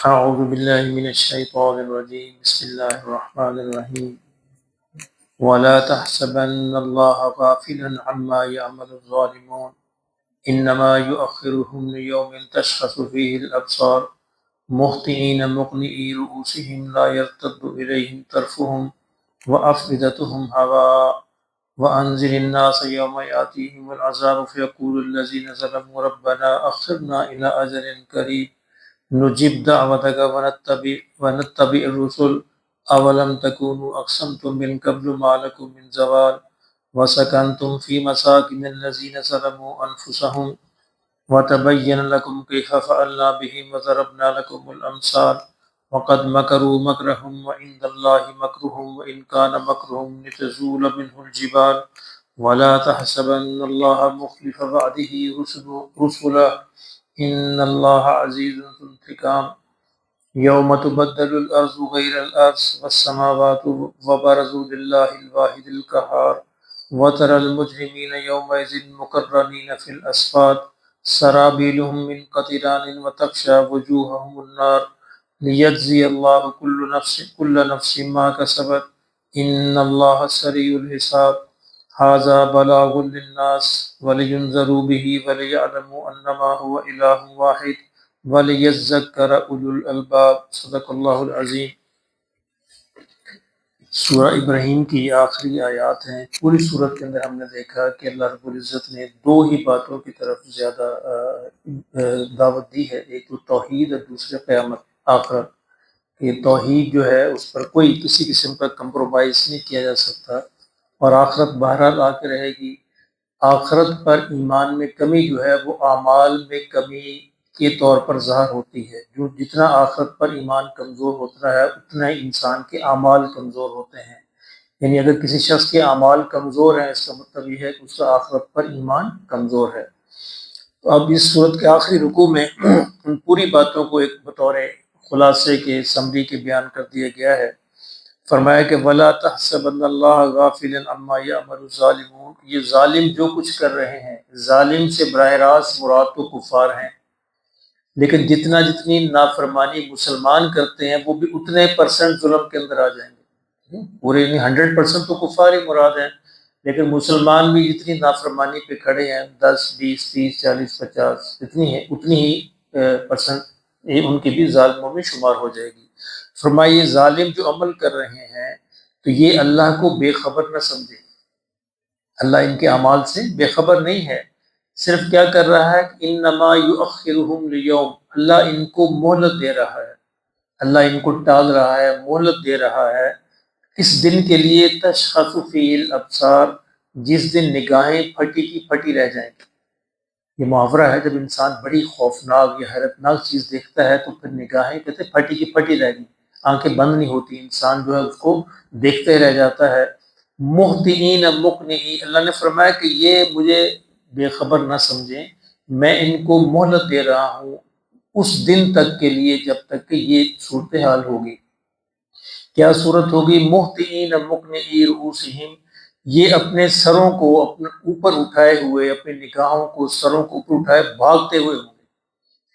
أعوذ بالله من الشيطان الرجيم بسم الله الرحمن الرحيم ولا تحسبن الله غافلا عما يعمل الظالمون إنما يؤخرهم ليوم تشخص فيه الأبصار مهطعين مقنعي رؤوسهم لا يرتد إليهم طرفهم وأفئدتهم هواء وأنذر الناس يوم يأتيهم العذاب فيقول الذين ظلموا ربنا أخرنا إلى أجل قريب نجيب دعوتك ونتبع الرسل أولم تكونوا أقسمتم من قبل ما لكم من زوال وسكنتم في مساكن الذين ظلموا أنفسهم وتبين لكم كيف فعلنا بهم وضربنا لكم الأمثال وقد مكروا مكرهم وعند الله مكرهم وإن كان مكرهم لتزول منه الجبال ولا تحسبن الله مخلف وعده رسله إن الله عزيز ذو انتقام يوم تبدل الأرض غير الأرض والسماوات وبرزوا لله الواحد القهار وترى المجرمين يومئذ مقرنين في الأصفاد سرابيلهم من قطران وتغشى وجوههم النار ليجزي الله كل نفس ما كسبت إن الله سريع الحساب هذا بلاغ للناس ولينذروا به وليعلموا أنما هو إله واحد وَلِيَذَّكَّرَ أُولُو الْأَلْبَابِ صدق اللہ العظیم۔ سورہ ابراہیم کی یہ آخری آیات ہیں۔ پوری سورت کے اندر ہم نے دیکھا کہ اللہ رب العزت نے دو ہی باتوں کی طرف زیادہ دعوت دی ہے، ایک تو توحید اور دوسرے قیامت آخرت۔ کہ توحید جو ہے اس پر کوئی کسی قسم کا کمپرومائز نہیں کیا جا سکتا، اور آخرت بہرحال آ کے رہے گی۔ آخرت پر ایمان میں کمی جو ہے وہ اعمال میں کمی کے طور پر ظاہر ہوتی ہے۔ جو جتنا آخرت پر ایمان کمزور ہوتا ہے اتنا ہی انسان کے اعمال کمزور ہوتے ہیں۔ یعنی اگر کسی شخص کے اعمال کمزور ہیں اس کا مطلب یہ ہے کہ اس کا آخرت پر ایمان کمزور ہے۔ تو اب اس صورت کے آخری رکوع میں ان پوری باتوں کو ایک بطور خلاصے کے سمری کے بیان کر دیا گیا ہے۔ فرمایا کہ وَلَا تَحْسَبَنَّ اللَّهَ غَافِلًا عَمَّا يَعْمَلُ الظَّالِمُونَ، یہ ظالم جو کچھ کر رہے ہیں، ظالم سے براہ راست مراد تو کفار ہیں، لیکن جتنی نافرمانی مسلمان کرتے ہیں وہ بھی اتنے پرسنٹ ظلم کے اندر آ جائیں گے۔ پورے نہیں 100% تو کفار ہی مراد ہیں، لیکن مسلمان بھی جتنی نافرمانی پہ کھڑے ہیں 10 20 30 40 50 جتنی ہے اتنی ہی پرسنٹ ان کی بھی ظالموں میں شمار ہو جائے گی۔ فرمائیے ظالم جو عمل کر رہے ہیں تو یہ اللہ کو بے خبر نہ سمجھے، اللہ ان کے اعمال سے بے خبر نہیں ہے، صرف کیا کر رہا ہے کہ انما یؤخرہم لیوم، اللہ ان کو مہلت دے رہا ہے، اللہ ان کو ٹال رہا ہے، مہلت دے رہا ہے اس دن کے لیے تشخص فیہ الابصار، جس دن نگاہیں پھٹی کی پھٹی رہ جائیں گی۔ یہ محاورہ ہے، جب انسان بڑی خوفناک یا حیرتناک چیز دیکھتا ہے تو پھر نگاہیں کہتے پھٹی کی پھٹی رہ گئی، آنکھیں بند نہیں ہوتی، انسان جو ہے اس کو دیکھتے رہ جاتا ہے۔ مہطعین مقنعی، اللہ نے فرمایا کہ یہ مجھے بے خبر نہ سمجھیں، میں ان کو مہلت دے رہا ہوں اس دن تک کے لیے جب تک کہ یہ صورتحال ہوگی۔ کیا صورت ہوگی؟ مہطعین مقنعی رؤوسہم، یہ اپنے سروں کو اپنے اوپر اٹھائے ہوئے، اپنی نگاہوں کو سروں کو اوپر اٹھائے بھاگتے ہوئے ہوں گے،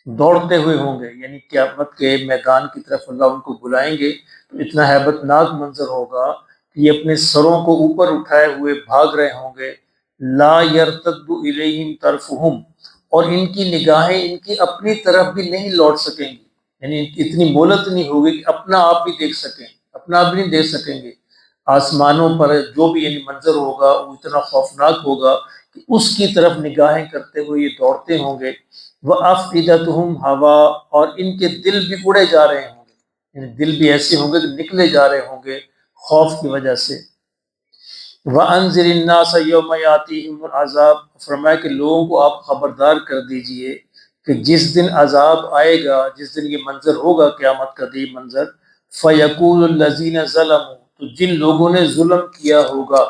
دوڑتے ہوئے ہوں گے، یعنی قیامت کے میدان کی طرف اللہ ان کو بلائیں گے تو اتنا ہیبت ناک منظر ہوگا کہ یہ اپنے سروں کو اوپر اٹھائے ہوئے بھاگ رہے ہوں گے۔ لا یرتد الیہم طرفہم، اور ان کی نگاہیں ان کی اپنی طرف بھی نہیں لوٹ سکیں گی، یعنی اتنی مہلت نہیں ہوگی کہ اپنا آپ بھی دیکھ سکیں، اپنا آپ بھی نہیں دیکھ سکیں گے۔ آسمانوں پر جو بھی یعنی منظر ہوگا وہ اتنا خوفناک ہوگا کہ اس کی طرف نگاہیں کرتے ہوئے یہ دوڑتے ہوں گے۔ وَأَفْئِدَتُهُمْ هَوَاء، اور ان کے دل بھی اڑے جا رہے ہوں گے، یعنی دل بھی ایسے ہوں گے کہ نکلے جا رہے ہوں گے خوف کی وجہ سے۔ وَأَنذِرِ النَّاسَ يَوْمَ يَأْتِيهِمُ الْعَذَابُ، فرمایا کہ لوگوں کو آپ خبردار کر دیجئے کہ جس دن عذاب آئے گا، جس دن یہ منظر ہوگا قیامت کا یہ منظر، فَيَقُولُ الَّذِينَ ظَلَمُوا، تو جن لوگوں نے ظلم کیا ہوگا،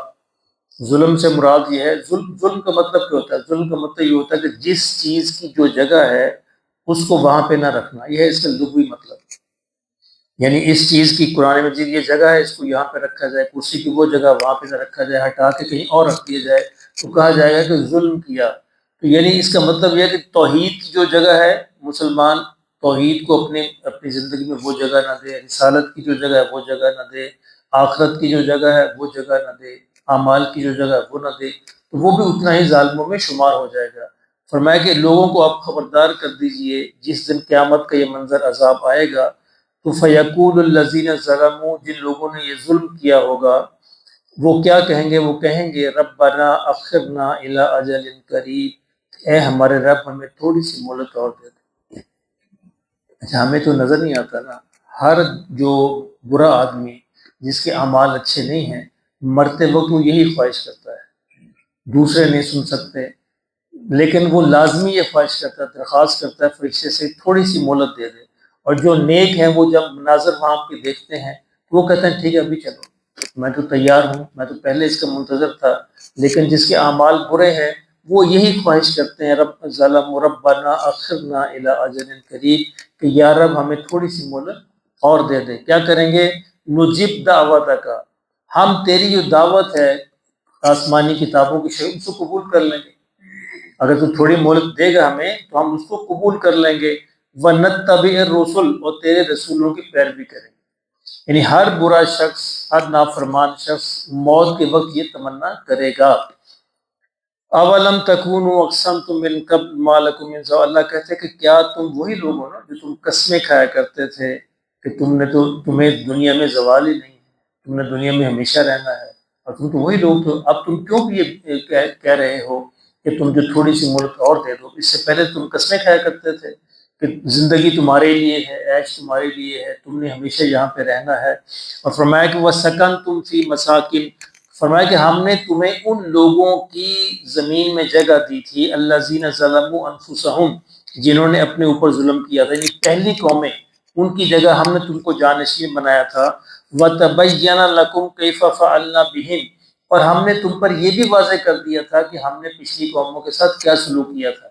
ظلم سے مراد یہ ہے، ظلم کا مطلب کیا ہوتا ہے؟ ظلم کا مطلب یہ ہوتا ہے کہ جس چیز کی جو جگہ ہے اس کو وہاں پہ نہ رکھنا، یہ ہے اس کا لغوی مطلب۔ یعنی اس چیز کی قرآن مجید یہ جگہ ہے، اس کو یہاں پہ رکھا جائے، کرسی کی وہ جگہ وہاں پہ نہ رکھا جائے، ہٹا کے کہیں اور رکھ دیا جائے تو کہا جائے گا کہ ظلم کیا۔ تو یعنی اس کا مطلب یہ ہے کہ توحید کی جو جگہ ہے مسلمان توحید کو اپنی زندگی میں وہ جگہ نہ دے، رسالت کی جو جگہ ہے وہ جگہ نہ دے، آخرت کی جو جگہ ہے وہ جگہ نہ دے، اعمال کی جو جگہ ہے وہ نہ دے، تو وہ بھی اتنا ہی ظالموں میں شمار ہو جائے گا۔ فرمایا کہ لوگوں کو آپ خبردار کر دیجئے جس دن قیامت کا یہ منظر عذاب آئے گا تو فیقول الذین ظلموا، جن لوگوں نے یہ ظلم کیا ہوگا وہ کیا کہیں گے؟ وہ کہیں گے ربنا اخرنا الی اجل قریب، اے ہمارے رب ہمیں تھوڑی سی مہلت اور دے دے۔ اچھا ہمیں تو نظر نہیں آتا نا، ہر جو برا آدمی جس کے اعمال اچھے نہیں ہیں مرتے وقت وہ یہی خواہش کرتا ہے، دوسرے نہیں سن سکتے، لیکن وہ لازمی یہ خواہش کرتا ہے، درخواست کرتا ہے فرشتے سے تھوڑی سی مہلت دے دے۔ اور جو نیک ہیں وہ جب مناظر وہاں پہ دیکھتے ہیں وہ کہتے ہیں ٹھیک ہے ابھی چلو، میں تو تیار ہوں، میں تو پہلے اس کا منتظر تھا۔ لیکن جس کے اعمال برے ہیں وہ یہی خواہش کرتے ہیں رب ظلم ربنا اخرنا الی اجل قریب، کہ یا رب ہمیں تھوڑی سی مہلت اور دے دے۔ کیا کریں گے؟ نجب دعوتک، ہم تیری جو دعوت ہے آسمانی کتابوں کی شریعت کو قبول کر لیں گے، اگر تو تھوڑی مہلت دے گا ہمیں تو ہم اس کو قبول کر لیں گے، وَنَتَّبِعِ الرُّسُلَ، اور تیرے رسولوں کی پیروی کریں گے۔ یعنی ہر برا شخص، ہر نافرمان شخص موت کے وقت یہ تمنا کرے گا۔ اولم تکونوا اقسمتم من قبل ما لکم من زوال، اللہ کہتے ہیں کہ کیا تم وہی لوگ ہو نا جو تم قسمیں کھایا کرتے تھے کہ تمہیں دنیا میں زوال ہی نہیں ہے، تم نے دنیا میں ہمیشہ رہنا ہے، اور تم تو وہی لوگ تھے، اب تم کیوں یہ کہہ رہے ہو کہ تم جو تھوڑی سی مہلت اور دے دو؟ اس سے پہلے تم قسمیں کھایا کرتے تھے کہ زندگی تمہارے لیے ہے، عیش تمہارے لیے ہے، تم نے ہمیشہ یہاں پہ رہنا ہے۔ اور فرمایا کہ وَسَكَنْتُمْ فِي مَسَاكِنَ، فرمایا کہ ہم نے تمہیں ان لوگوں کی زمین میں جگہ دی تھی الذین ظلموا انفسہم، جنہوں نے اپنے اوپر ظلم کیا تھا، یعنی پہلی قومیں، ان کی جگہ ہم نے تم کو جانشین بنایا تھا۔ وَتَبَيَّنَ لَكُمْ كَيْفَ فَعَلْنَا بِهِمْ، اور ہم نے تم پر یہ بھی واضح کر دیا تھا کہ ہم نے پچھلی قوموں کے ساتھ کیا سلوک کیا تھا،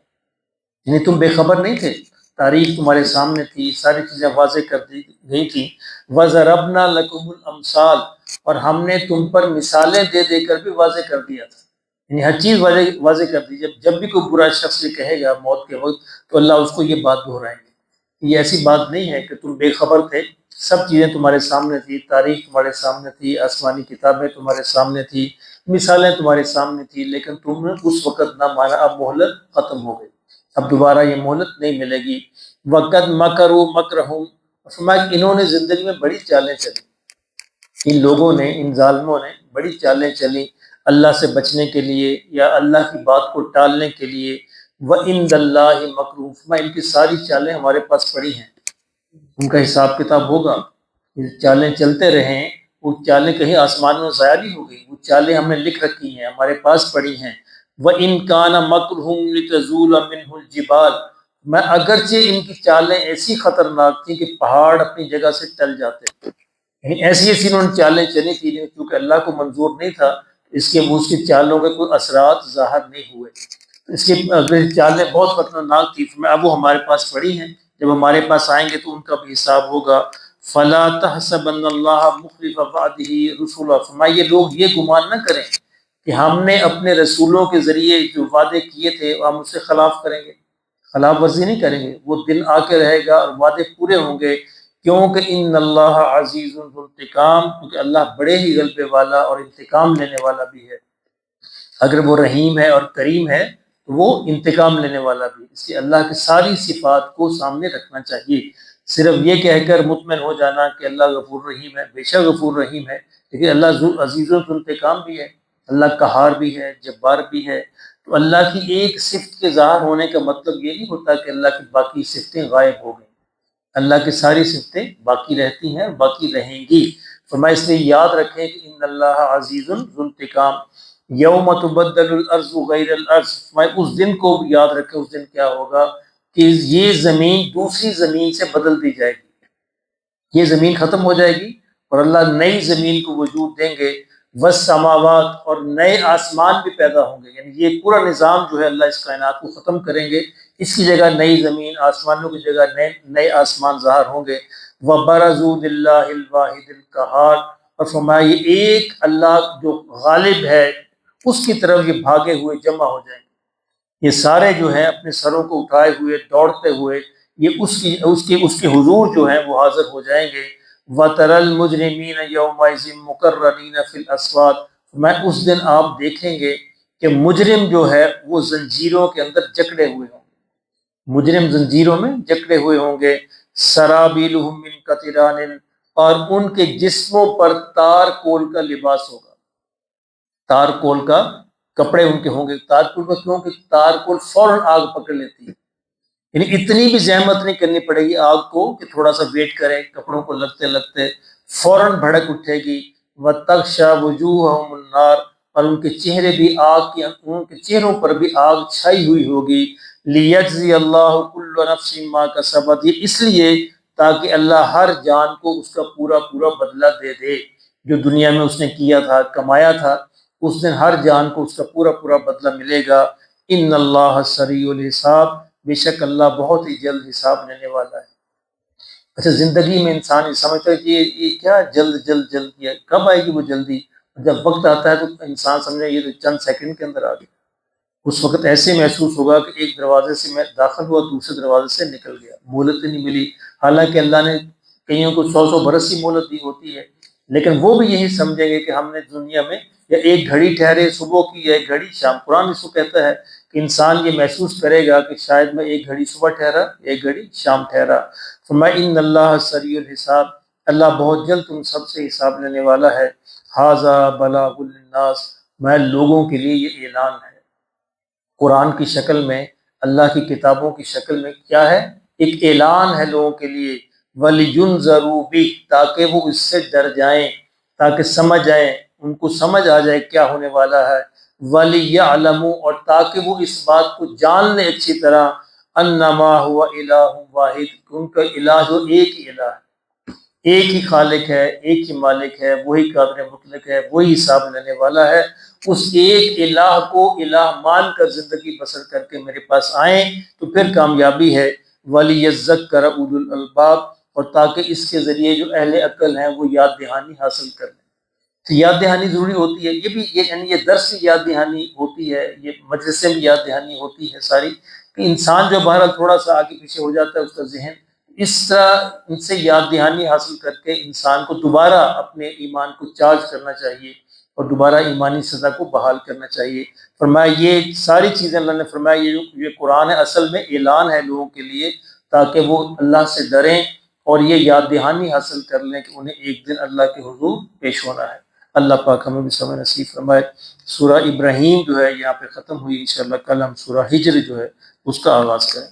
یعنی تم بے خبر نہیں تھے، تاریخ تمہارے سامنے تھی، ساری چیزیں واضح کر دی گئی تھی۔ وَضَرَبْنَا لَكُمُ الْأَمْثَالَ، اور ہم نے تم پر مثالیں دے دے کر بھی واضح کر دیا تھا، یعنی ہر چیز واضح کر دی۔ جب بھی کوئی برا شخص یہ کہے گا موت کے وقت تو اللہ اس کو یہ بات دہرائیں گے۔ یہ ایسی بات نہیں ہے کہ تم بے خبر تھے، سب چیزیں تمہارے سامنے تھی، تاریخ تمہارے سامنے تھی، آسمانی کتابیں تمہارے سامنے تھی، مثالیں تمہارے سامنے تھی، لیکن تم نے اس وقت نہ مانا، اب مہلت ختم ہو گئی، اب دوبارہ یہ مہلت نہیں ملے گی۔ وَقَدْ مَكَرُوا مَكْرَهُمْ، فرمایا کہ انہوں نے زندگی میں بڑی چالیں چلی، ان لوگوں نے، ان ظالموں نے بڑی چالیں چلی اللہ سے بچنے کے لیے یا اللہ کی بات کو ٹالنے کے لیے۔ وَإِنَّ اللَّهِ مَكْرُهُمْ، فرمایا ان کی ساری چالیں ہمارے پاس پڑی ہیں، ان کا حساب کتاب ہوگا۔ یہ چالیں چلتے رہیں، وہ چالیں کہیں آسمان میں ضائع نہیں ہو گئی، وہ چالیں ہم نے لکھ رکھی ہیں، ہمارے پاس پڑی ہیں۔ وَإِنْ كَانَ مَكْرُهُمْ لِتَزُولَ مِنْهُ الْجِبَالُ، میں اگرچہ ان کی چالیں ایسی خطرناک تھیں کہ پہاڑ اپنی جگہ سے ٹل جاتے، یعنی ایسی ایسی انہوں نے چالیں چلی تھی، کیونکہ اللہ کو منظور نہیں تھا اس کے اس کی چالوں کے کوئی اثرات ظاہر نہیں ہوئے، اس کی اگر چالیں بہت خطرناک تھی، اب وہ ہمارے پاس پڑی ہیں، جب ہمارے پاس آئیں گے تو ان کا بھی حساب ہوگا۔ فَلَا تَحْسَبَنَّ اللَّهَ مُخْلِفَ وَعْدِهِ رُسُلَهُ، فرمایا یہ لوگ یہ گمان نہ کریں کہ ہم نے اپنے رسولوں کے ذریعے جو وعدے کیے تھے ہم اس سے خلاف کریں گے، خلاف ورزی نہیں کریں گے، وہ دن آ کے رہے گا اور وعدے پورے ہوں گے، کیونکہ ان اللہ عزیز ذو انتقام، کیونکہ اللہ بڑے ہی غلبے والا اور انتقام لینے والا بھی ہے۔ اگر وہ رحیم ہے اور کریم ہے تو وہ انتقام لینے والا بھی، اس لیے اللہ کی ساری صفات کو سامنے رکھنا چاہیے۔ صرف یہ کہہ کر مطمئن ہو جانا کہ اللہ غفور رحیم ہے، بے شک غفور رحیم ہے، لیکن اللہ عزیز و ذو انتقام بھی ہے، اللہ قہار بھی ہے، جبار بھی ہے۔ تو اللہ کی ایک صفت کے ظاہر ہونے کا مطلب یہ نہیں ہوتا کہ اللہ کی باقی صفتیں غائب ہو گئیں، اللہ کی ساری صفتیں باقی رہتی ہیں، باقی رہیں گی۔ فرمایا اس لیے یاد رکھیں کہ ان اللہ عزیز ذو انتقام، یوم تبدل الارض غیر الارض، فرمایا اس دن کو یاد رکھیں، اس دن کیا ہوگا کہ یہ زمین دوسری زمین سے بدل دی جائے گی، یہ زمین ختم ہو جائے گی اور اللہ نئی زمین کو وجود دیں گے، والسماوات، اور نئے آسمان بھی پیدا ہوں گے، یعنی یہ پورا نظام جو ہے اللہ اس کائنات کو ختم کریں گے، اس کی جگہ نئی زمین، آسمانوں کی جگہ نئے آسمان ظاہر ہوں گے۔ وَبَرَزُوا لِلَّهِ الْوَاحِدِ الْقَهَّارِ، اور فرمایا یہ ایک اللہ جو غالب ہے اس کی طرف یہ بھاگے ہوئے جمع ہو جائیں گے، یہ سارے جو ہیں اپنے سروں کو اٹھائے ہوئے دوڑتے ہوئے یہ اس کے حضور جو ہیں وہ حاضر ہو جائیں گے۔ وَتَرَى الْمُجْرِمِينَ يَوْمَئِذٍ مُقَرَّنِينَ فِي الْأَصْفَادِ، میں اس دن آپ دیکھیں گے کہ مجرم جو ہے وہ زنجیروں کے اندر جکڑے ہوئے ہوں گے، مجرم زنجیروں میں جکڑے ہوئے ہوں گے۔ سرابیلہم من قطران، اور ان کے جسموں پر تار کول کا لباس ہوگا، تار کول کا کپڑے ان کے ہوں گے۔ تار کول کا کیوں؟ کہ تار کول فوراً آگ پکڑ لیتی ہے، یعنی اتنی بھی زحمت نہیں کرنی پڑے گی آگ کو کہ تھوڑا سا ویٹ کرے، کپڑوں کو لگتے لگتے فوراً بھڑک اٹھے گی۔ وَتَغْشَى وُجُوهَهُمُ النَّارُ، اور ان کے چہرے بھی ان کے چہروں پر بھی آگ چھائی ہوئی ہوگی۔ لِيَجْزِيَ اللَّهُ كُلَّ نَفْسٍ مَا كَسَبَتْ، یہ اس لیے تاکہ اللہ ہر جان کو اس کا پورا پورا بدلہ دے دے، جو دنیا میں اس نے کیا تھا، کمایا تھا، اس دن ہر جان کو اس کا پورا پورا بدلہ ملے گا۔ ان اللہ سریع الحساب، بے شک اللہ بہت ہی جلد حساب لینے والا ہے۔ اچھا، زندگی میں انسان یہ سمجھتا ہے کہ یہ کیا جلد جلد جلد کیا، کب آئے گی وہ جلدی؟ جب وقت آتا ہے تو انسان سمجھے یہ تو چند سیکنڈ کے اندر آ گیا۔ اس وقت ایسے محسوس ہوگا کہ ایک دروازے سے میں داخل ہوا، دوسرے دروازے سے نکل گیا، مہلت ہی نہیں ملی۔ حالانکہ اللہ نے کئیوں کو 100 برس کی مہلت دی ہوتی ہے، لیکن وہ بھی یہی سمجھیں گے کہ ہم نے دنیا میں یا ایک گھڑی ٹھہرے صبح کی یا ایک گھڑی شام۔ قرآن اس کو کہتا ہے کہ انسان یہ محسوس کرے گا کہ شاید میں ایک گھڑی صبح ٹھہرا، ایک گھڑی شام ٹھہرا۔ فرمایا ان اللہ سریع الحساب، اللہ بہت جلد تم سب سے حساب لینے والا ہے۔ ھذا بلاغ للناس، میں لوگوں کے لیے یہ اعلان ہے۔ قرآن کی شکل میں، اللہ کی کتابوں کی شکل میں کیا ہے؟ ایک اعلان ہے لوگوں کے لیے۔ وَلِيُنذَرُوا بِهِ، تاکہ وہ اس سے ڈر جائیں، تاکہ سمجھ جائیں، ان کو سمجھ آ جائے کیا ہونے والا ہے۔ وَلِيَعْلَمُوا، اور تاکہ وہ اس بات کو جان لیں اچھی طرح، انما هو الہ واحد، ان کا الہ جو ایک ہی الہ ہے، ایک ہی خالق ہے، ایک ہی مالک ہے، وہی قادر مطلق ہے، وہی حساب لینے والا ہے۔ اس ایک الہ کو الہ مان کر زندگی بسر کر کے میرے پاس آئیں تو پھر کامیابی ہے۔ وَلِيَذَّكَّرَ أُولُو الْأَلْبَابِ، اور تاکہ اس کے ذریعے جو اہل عقل ہیں وہ یاد دہانی حاصل کر لیں۔ تو یاد دہانی ضروری ہوتی ہے، یہ بھی یعنی یہ درس کی یاد دہانی ہوتی ہے، یہ مجلسیں بھی یاد دہانی ہوتی ہے ساری، کہ انسان جو بہرحال تھوڑا سا آگے پیچھے ہو جاتا ہے اس کا ذہن، اس طرح ان سے یاد دہانی حاصل کر کے انسان کو دوبارہ اپنے ایمان کو چارج کرنا چاہیے اور دوبارہ ایمانی سزا کو بحال کرنا چاہیے۔ فرمایا یہ ساری چیزیں اللہ نے فرمایا یہ قرآن ہے، اصل میں اعلان ہے لوگوں کے لیے تاکہ وہ اللہ سے ڈریں اور یہ یاد دہانی حاصل کر لیں کہ انہیں ایک دن اللہ کے حضور پیش ہونا ہے۔ اللہ پاک ہمیں بھی سمجھ نصیب فرمائے۔ سورہ ابراہیم جو ہے یہاں پہ ختم ہوئی، انشاءاللہ کل ہم سورہ ہجر جو ہے اس کا آغاز کریں۔